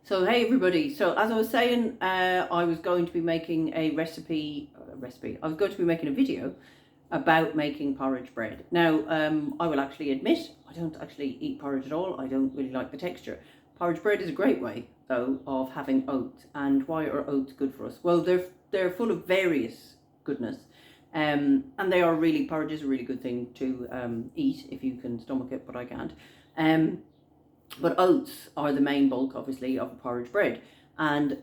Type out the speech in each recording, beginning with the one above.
So hey everybody, so as I was saying, I was going to be making a recipe, I was going to be making a video about making porridge bread. Now, I will actually admit, I don't actually eat porridge at all. I don't really like the texture. Porridge bread is a great way, though, of having oats. And why are oats good for us? Well, they're full of various goodness. And porridge is a really good thing to eat if you can stomach it, but I can't. But oats are the main bulk, obviously, of porridge bread, and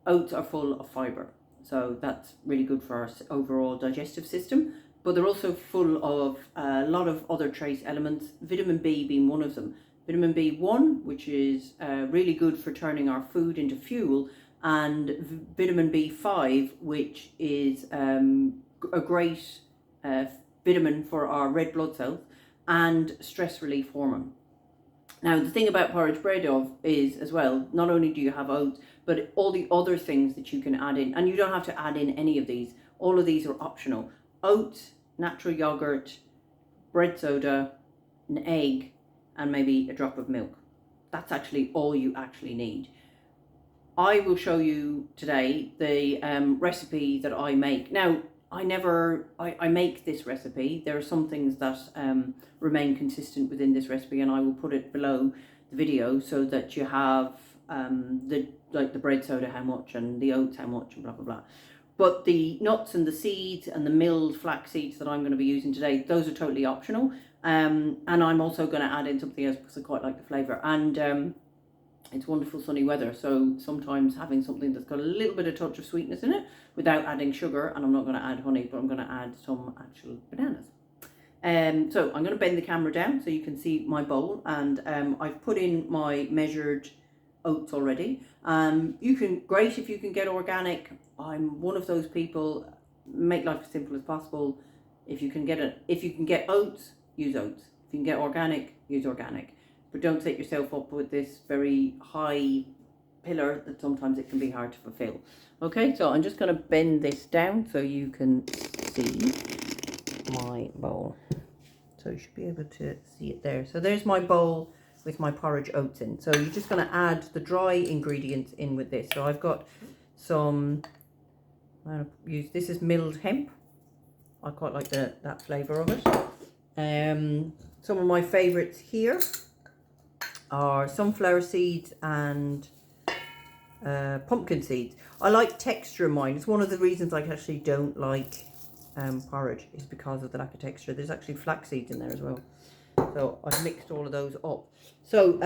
oats are full of fibre, so that's really good for our overall digestive system. But they're also full of a lot of other trace elements, vitamin B being one of them. Vitamin B1, which is really good for turning our food into fuel, and vitamin B5, which is a great vitamin for our red blood cells and stress relief hormone. Now, the thing about porridge bread is as well, not only do you have oats, but all the other things that you can add in, and you don't have to add in any of these. All of these are optional. Oats, natural yogurt, bread soda, an egg, and maybe a drop of milk. That's actually all you actually need. I will show you today the recipe that I make. Now, I make this recipe. There are some things that remain consistent within this recipe, and I will put it below the video so that you have the bread soda how much and the oats how much and blah blah blah. But the nuts and the seeds and the milled flax seeds that I'm going to be using today, those are totally optional. And I'm also going to add in something else because I quite like the flavour. And it's wonderful sunny weather, so sometimes having something that's got a little bit of touch of sweetness in it without adding sugar, and I'm not going to add honey, but I'm going to add some actual bananas. So I'm going to bend the camera down so you can see my bowl, and I've put in my measured oats already. Great if you can get organic. I'm one of those people, make life as simple as possible. If you can get oats, use oats. If you can get organic, use organic. But don't set yourself up with this very high pillar that sometimes it can be hard to fulfill. Okay, so I'm just going to bend this down so you can see my bowl. So you should be able to see it there. So there's my bowl with my porridge oats in. So you're just going to add the dry ingredients in with this. So I've got some, this is milled hemp. I quite like that flavour of it. Some of my favourites here are sunflower seeds and pumpkin seeds. I like texture in mine. It's one of the reasons I actually don't like porridge, is because of the lack of texture. There's actually flax seeds in there as well. So I've mixed all of those up. So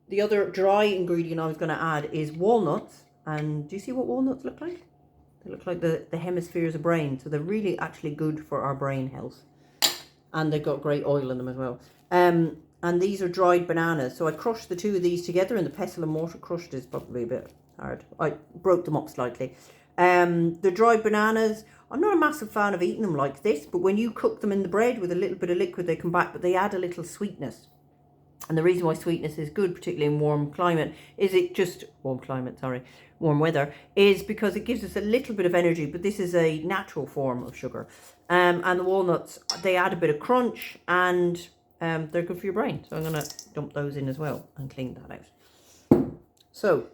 the other dry ingredient I was going to add is walnuts. And do you see what walnuts look like? They look like the hemispheres of brain. So they're really actually good for our brain health. And they've got great oil in them as well. And these are dried bananas. So I crushed the two of these together, and the pestle and mortar crushed is probably a bit hard. I broke them up slightly. The dried bananas, I'm not a massive fan of eating them like this, but when you cook them in the bread with a little bit of liquid, they come back, but they add a little sweetness. And the reason why sweetness is good, particularly in warm weather, is because it gives us a little bit of energy, but this is a natural form of sugar. And the walnuts, they add a bit of crunch, and they're good for your brain. So I'm going to dump those in as well and clean that out. So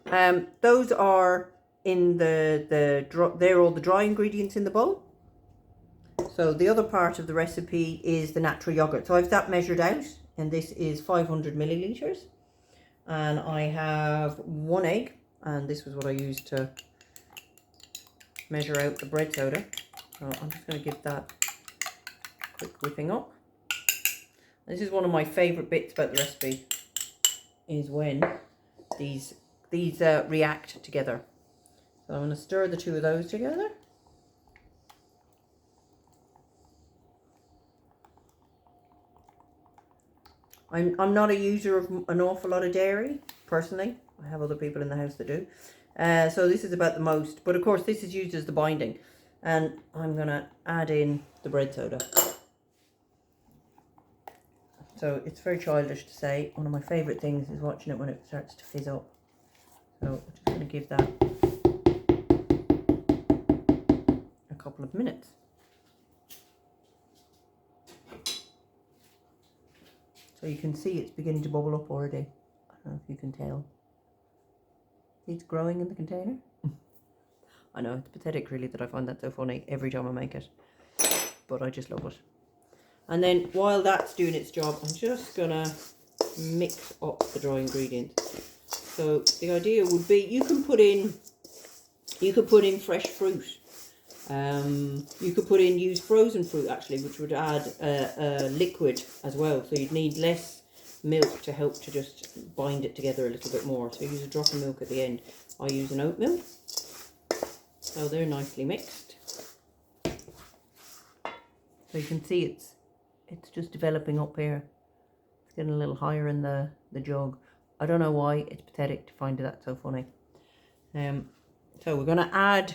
those are in they're all the dry ingredients in the bowl. So the other part of the recipe is the natural yogurt. So I've that measured out, and this is 500 millilitres. And I have one egg, and this was what I used to measure out the bread soda. So I'm just going to give that a quick whipping up. This is one of my favourite bits about the recipe, is when these react together. So I'm going to stir the two of those together. I'm not a user of an awful lot of dairy, personally. I have other people in the house that do. So this is about the most. But of course, this is used as the binding. And I'm going to add in the bread soda. So it's very childish to say. One of my favourite things is watching it when it starts to fizz up. So I'm just going to give that a couple of minutes. So you can see it's beginning to bubble up already. I don't know if you can tell. It's growing in the container. I know, it's pathetic really that I find that so funny every time I make it. But I just love it. And then while that's doing its job, I'm just gonna mix up the dry ingredients. So the idea would be you can put in fresh fruit. You could use frozen fruit actually, which would add a liquid as well. So you'd need less milk to help to just bind it together a little bit more. So use a drop of milk at the end. I use an oat milk. So they're nicely mixed. So you can see it's just developing up here. It's getting a little higher in the jug. I don't know why, it's pathetic to find that so funny. So we're going to add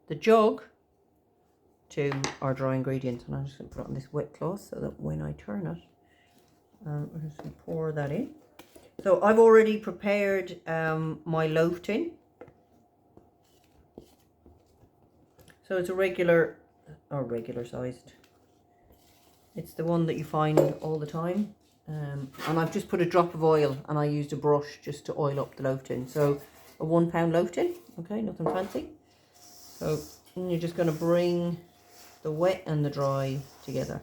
the jug to our dry ingredients, and I'm just going to put it on this wet cloth so that when I turn it, we're just going to pour that in. So I've already prepared my loaf tin. So it's a regular sized. It's the one that you find all the time. And I've just put a drop of oil, and I used a brush just to oil up the loaf tin. So a 1 pound loaf tin, okay, nothing fancy. So you're just going to bring the wet and the dry together.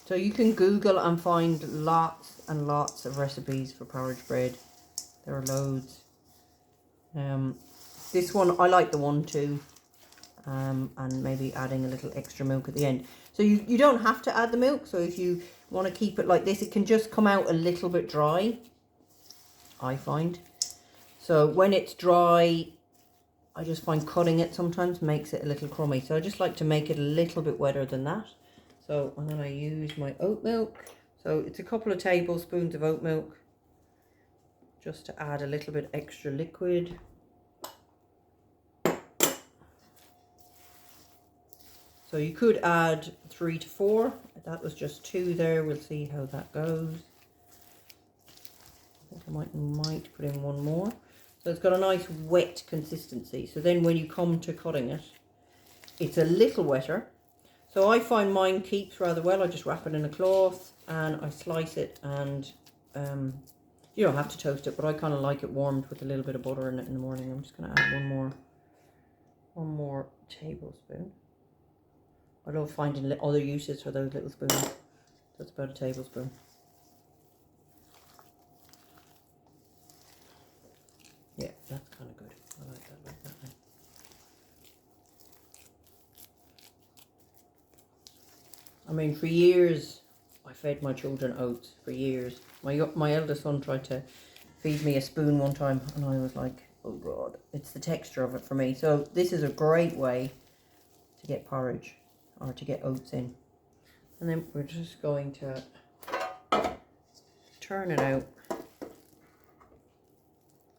So you can Google and find lots and lots of recipes for porridge bread. There are loads. This one, I like the 1-2, and maybe adding a little extra milk at the end. So you don't have to add the milk. So if you want to keep it like this, it can just come out a little bit dry, I find. So when it's dry, I just find cutting it sometimes makes it a little crummy. So I just like to make it a little bit wetter than that. So I'm going to use my oat milk. So it's a couple of tablespoons of oat milk, just to add a little bit extra liquid. So you could add 3 to 4. That was just 2 there. We'll see how that goes. I think I might put in 1 more. So it's got a nice wet consistency. So then when you come to cutting it, it's a little wetter. So I find mine keeps rather well. I just wrap it in a cloth and I slice it, and you don't have to toast it, but I kind of like it warmed with a little bit of butter in it in the morning. I'm just going to add one more tablespoon. I love finding other uses for those little spoons. That's about a tablespoon. Yeah, that's kind of good. I like that now. I mean, for years, I fed my children oats for years. My eldest son tried to feed me a spoon one time, and I was like, oh God, it's the texture of it for me. So this is a great way to get porridge, or to get oats in. And then we're just going to turn it out.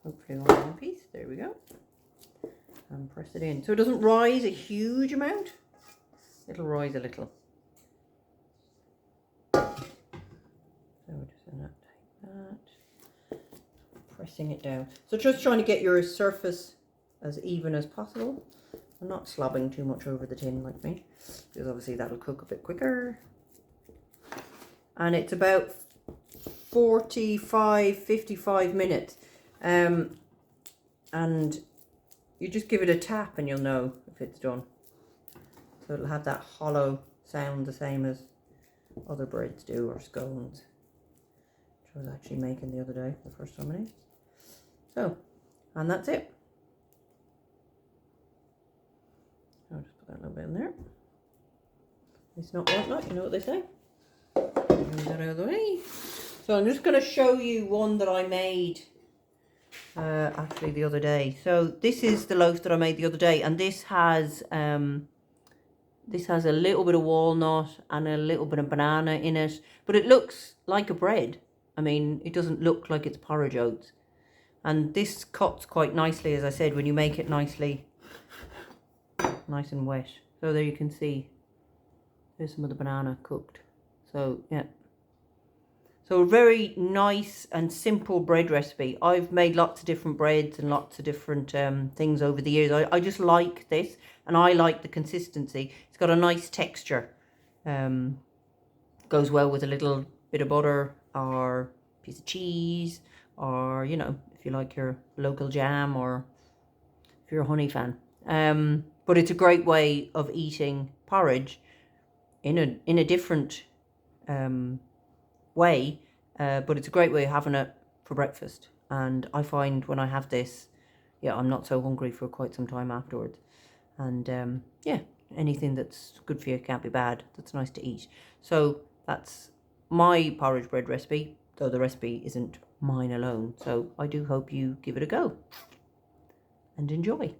Hopefully all in one piece. There we go. And press it in. So it doesn't rise a huge amount. It'll rise a little. So we're just going to take that. Pressing it down. So just trying to get your surface as even as possible. I'm not slobbing too much over the tin like me, because obviously that'll cook a bit quicker. And it's about 45-55 minutes. And you just give it a tap and you'll know if it's done. So it'll have that hollow sound, the same as other breads do, or scones, which I was actually making the other day, the first time I ate. So, and that's it. I'll just put that little bit in there. It's not walnut, you know what they say. Move that out of the way. So I'm just going to show you one that I made actually the other day. So this is the loaf that I made the other day, and this has a little bit of walnut and a little bit of banana in it, but it looks like a bread. I mean, it doesn't look like it's porridge oats. And this cuts quite nicely, as I said, when you make it nicely, nice and wet. So there you can see, there's some of the banana cooked. So yeah, So a very nice and simple bread recipe. I've made lots of different breads and lots of different things over the years. I just like this, and I like the consistency. It's got a nice texture. Goes well with a little bit of butter or piece of cheese, or, you know, if you like your local jam, or if you're a honey fan. But it's a great way of eating porridge in a different way, but it's a great way of having it for breakfast. And I find when I have this, yeah, I'm not so hungry for quite some time afterwards. And yeah, anything that's good for you can't be bad. That's nice to eat. So that's my porridge bread recipe, though the recipe isn't mine alone. So I do hope you give it a go and enjoy.